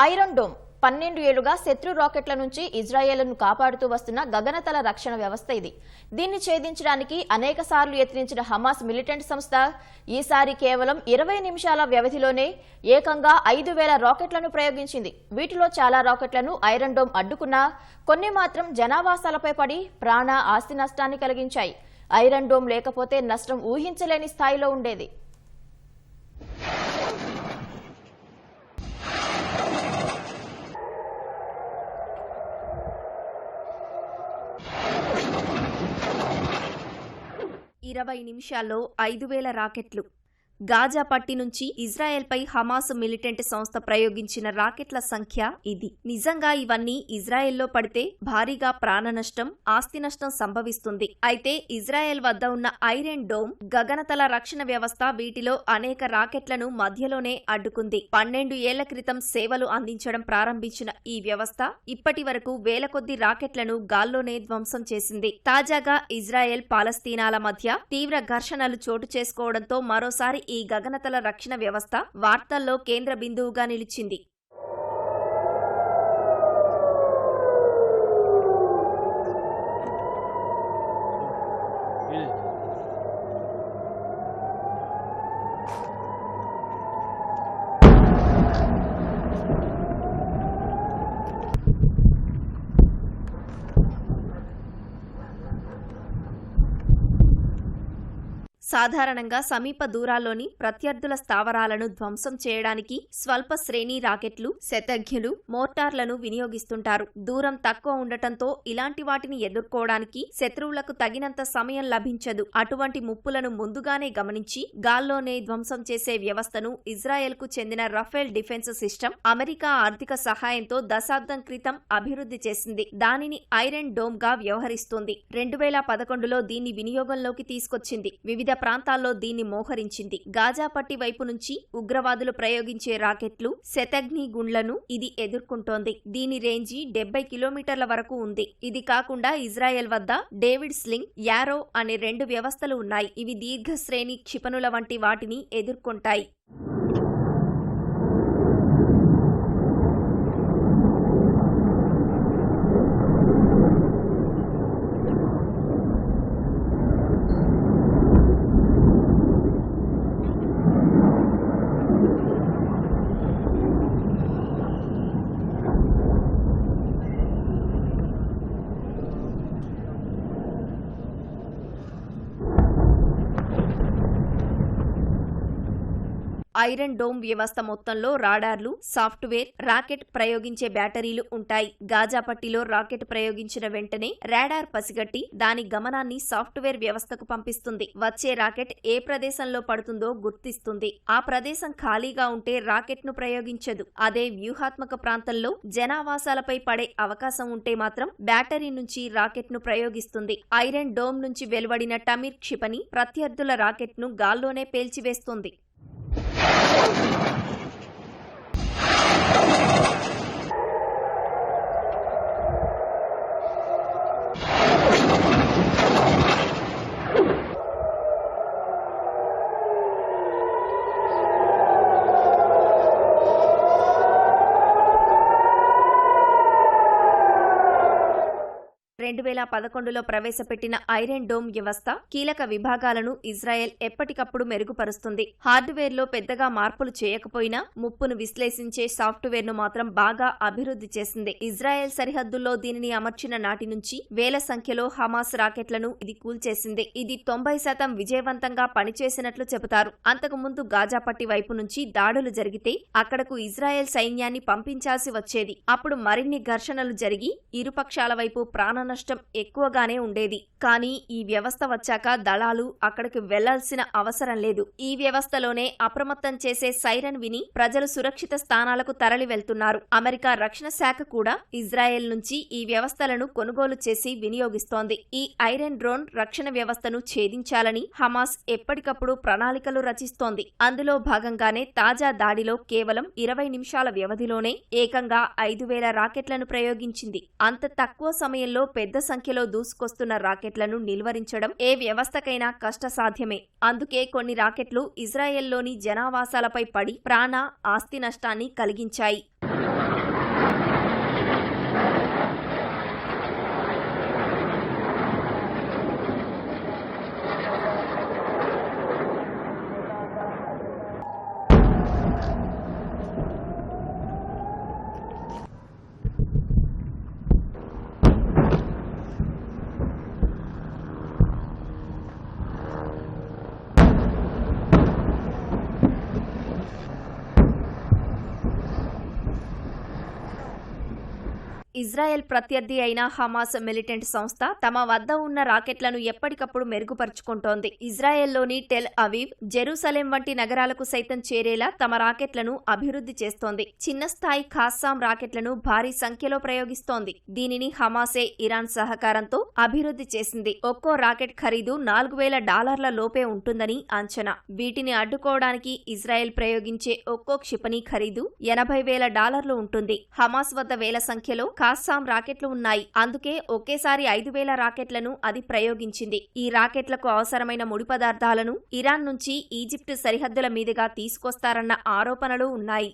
Iron dome 12 ఏళ్లుగా శత్రు రాకెట్ల నుంచి ఇజ్రాయెల్ను కాపాడుతూ వస్తున్న గగనతల రక్షణ వ్యవస్థ ఇది. దీన్ని ఛేదించడానికి అనేక సార్లు యత్నించిన హమాస్ మిలిటెంట్ సంస్థ ఈసారి కేవలం 20 నిమిషాల వ్యవధిలోనే ఏకంగా 5000 రాకెట్లను ప్రయోగించింది. వీటిలో చాలా రాకెట్లను ఐరన్ డోమ్ అడ్డుకున్నా కొన్ని మాత్రం జనావాసాలపై పడి ప్రాణ ఆస్తి నష్టాన్ని కలిగించాయి. ఐరన్ డోమ్ లేకపోతే నష్టం ఊహించలేని స్థాయిలో ఉండేది. ఇరవై నిమిషాల్లో 5000 రాకెట్లు. గాజా పట్టి నుంచి ఇజ్రాయెల్పై హమాస్ మిలిటెంట్ సంస్థ ప్రయోగించిన రాకెట్ల సంఖ్య ఇది. నిజంగా ఇవన్నీ ఇజ్రాయెల్లో పడితే భారీగా ప్రాణ నష్టం, ఆస్తి నష్టం సంభవిస్తుంది. అయితే ఇజ్రాయెల్ వద్ద ఉన్న ఐరన్ డోమ్ గగనతల రక్షణ వ్యవస్థ వీటిలో అనేక రాకెట్లను మధ్యలోనే అడ్డుకుంది. 12 ఏళ్ల క్రితం సేవలు అందించడం ప్రారంభించిన ఈ వ్యవస్థ ఇప్పటి వరకు వేల కొద్ది రాకెట్లను గాల్లోనే ధ్వంసం చేసింది. తాజాగా ఇజ్రాయెల్ పాలస్తీనాల మధ్య తీవ్ర ఘర్షణలు చోటు చేసుకోవడంతో మరోసారి ఈ గగనతల రక్షణ వ్యవస్థ వార్తల్లో కేంద్ర బిందువుగా నిలిచింది. సాధారణంగా సమీప దూరాల్లోని ప్రత్యర్థుల స్థావరాలను ధ్వంసం చేయడానికి స్వల్ప శ్రేణి రాకెట్లు, శతఘ్నులు, మోర్టార్లను వినియోగిస్తుంటారు. దూరం తక్కువ ఉండటంతో ఇలాంటి వాటిని ఎదుర్కోవడానికి శత్రువులకు తగినంత సమయం లభించదు. అటువంటి ముప్పులను ముందుగానే గమనించి గాల్లోనే ధ్వంసం చేసే వ్యవస్థను ఇజ్రాయెల్కు చెందిన రఫేల్ డిఫెన్స్ సిస్టమ్ అమెరికా ఆర్థిక సహాయంతో దశాబ్దం క్రితం అభివృద్ధి చేసింది. దానిని ఐరన్ డోమ్ గా వ్యవహరిస్తోంది. 2011లో దీన్ని వినియోగంలోకి తీసుకొచ్చింది. వివిధ ప్రాంతాల్లో దీన్ని మోహరించింది. గాజా పట్టి వైపు నుంచి ఉగ్రవాదులు ప్రయోగించే రాకెట్లు, శతఘ్ని గుండ్లను ఇది ఎదుర్కొంటోంది. దీని రేంజి 70 కిలోమీటర్ల వరకు ఉంది. ఇది కాకుండా ఇజ్రాయెల్ వద్ద డేవిడ్ స్లింగ్, యారో అనే 2 వ్యవస్థలు ఉన్నాయి. ఇవి దీర్ఘశ్రేణి క్షిపణుల వంటి వాటిని ఎదుర్కొంటాయి. ఐరన్ డోమ్ వ్యవస్థ మొత్తంలో రాడార్లు, సాఫ్ట్వేర్, రాకెట్ ప్రయోగించే బ్యాటరీలు ఉంటాయి. గాజా పట్టిలో రాకెట్ ప్రయోగించిన వెంటనే రాడార్ పసిగట్టి దాని గమనాన్ని సాఫ్ట్వేర్ వ్యవస్థకు పంపిస్తుంది. వచ్చే రాకెట్ ఏ ప్రదేశంలో పడుతుందో గుర్తిస్తుంది. ఆ ప్రదేశం ఖాళీగా ఉంటే రాకెట్ ను ప్రయోగించదు. అదే వ్యూహాత్మక ప్రాంతంలో జనావాసాలపై పడే అవకాశం ఉంటే మాత్రం బ్యాటరీ నుంచి రాకెట్ ను ప్రయోగిస్తుంది. ఐరన్ డోమ్ నుంచి వెలువడిన టమిర్ క్షిపణి ప్రత్యర్థుల రాకెట్ ను గాల్లోనే పేల్చివేస్తుంది. రెండు 2011లో ప్రవేశపెట్టిన ఐరన్ డోమ్ వ్యవస్థ కీలక విభాగాలను ఇజ్రాయెల్ ఎప్పటికప్పుడు మెరుగుపరుస్తుంది. హార్డ్వేర్లో పెద్దగా మార్పులు చేయకపోయినా ముప్పును విశ్లేషించే సాఫ్ట్వేర్ను మాత్రం బాగా అభివృద్ధి చేసింది. ఇజ్రాయెల్ సరిహద్దుల్లో దీనిని అమర్చిన నాటి నుంచి వేల సంఖ్యలో హమాస్ రాకెట్లను ఇది కూల్చేసింది. ఇది 90% విజయవంతంగా పనిచేసినట్లు చెబుతారు. అంతకుముందు గాజా పట్టి వైపు నుంచి దాడులు జరిగితే అక్కడకు ఇజ్రాయెల్ సైన్యాన్ని పంపించాల్సి వచ్చేది. అప్పుడు మరిన్ని ఘర్షణలు జరిగి ఇరుపక్షాల వైపు ప్రాణ నష్టం ఎక్కువగానే ఉండేది. కానీ ఈ వ్యవస్థ వచ్చాక దళాలు అక్కడికి వెళ్లాల్సిన అవసరం లేదు. ఈ వ్యవస్థలోనే అప్రమత్తం చేసే సైరన్ విని ప్రజలు సురక్షిత స్థానాలకు తరలి వెళ్తున్నారు. అమెరికా రక్షణ శాఖ కూడా ఇజ్రాయెల్ నుంచి ఈ వ్యవస్థలను కొనుగోలు చేసి వినియోగిస్తోంది. ఈ ఐరన్ డ్రోన్ రక్షణ వ్యవస్థను ఛేదించాలని హమాస్ ఎప్పటికప్పుడు ప్రణాళికలు రచిస్తోంది. అందులో భాగంగానే తాజా దాడిలో కేవలం 20 నిమిషాల వ్యవధిలోనే ఏకంగా 5000 రాకెట్లను ప్రయోగించింది. అంత తక్కువ సమయంలో పెద్ద సంఖ్యలో దూసుకొస్తున్న రాకెట్లను నిలువరించడం ఏ వ్యవస్థకైనా కష్టసాధ్యమే. అందుకే కొన్ని రాకెట్లు ఇజ్రాయెల్లోని జనావాసాలపై పడి ప్రాణ, ఆస్తి నష్టాన్ని కలిగించాయి. ఇజ్రాయెల్ ప్రత్యర్థి అయిన హమాస్ మిలిటెంట్ సంస్థ తమ వద్ద ఉన్న రాకెట్లను ఎప్పటికప్పుడు మెరుగుపరుచుకుంటోంది. ఇజ్రాయెల్లోని టెల్ అవీవ్, జెరూసలేం వంటి నగరాలకు సైతం చేరేలా తమ రాకెట్లను అభివృద్ధి చేస్తోంది. చిన్న స్థాయి ఖాస్సాం రాకెట్లను భారీ సంఖ్యలో ప్రయోగిస్తోంది. దీనిని హమాసే ఇరాన్ సహకారంతో అభివృద్ధి చేసింది. ఒక్కో రాకెట్ ఖరీదు $4,000 లోపే ఉంటుందని అంచనా. వీటిని అడ్డుకోవడానికి ఇజ్రాయెల్ ప్రయోగించే ఒక్కో క్షిపణి ఖరీదు $80,000 ఉంటుంది. హమాస్ వద్ద వేల సంఖ్యలో ఖాస్సాం రాకెట్లు ఉన్నాయి. అందుకే ఒకేసారి 5,000 రాకెట్లను అది ప్రయోగించింది. ఈ రాకెట్లకు అవసరమైన ముడి పదార్థాలను ఇరాన్ నుంచి ఈజిప్ట్ సరిహద్దుల మీదుగా తీసుకొస్తారన్న ఆరోపణలు ఉన్నాయి.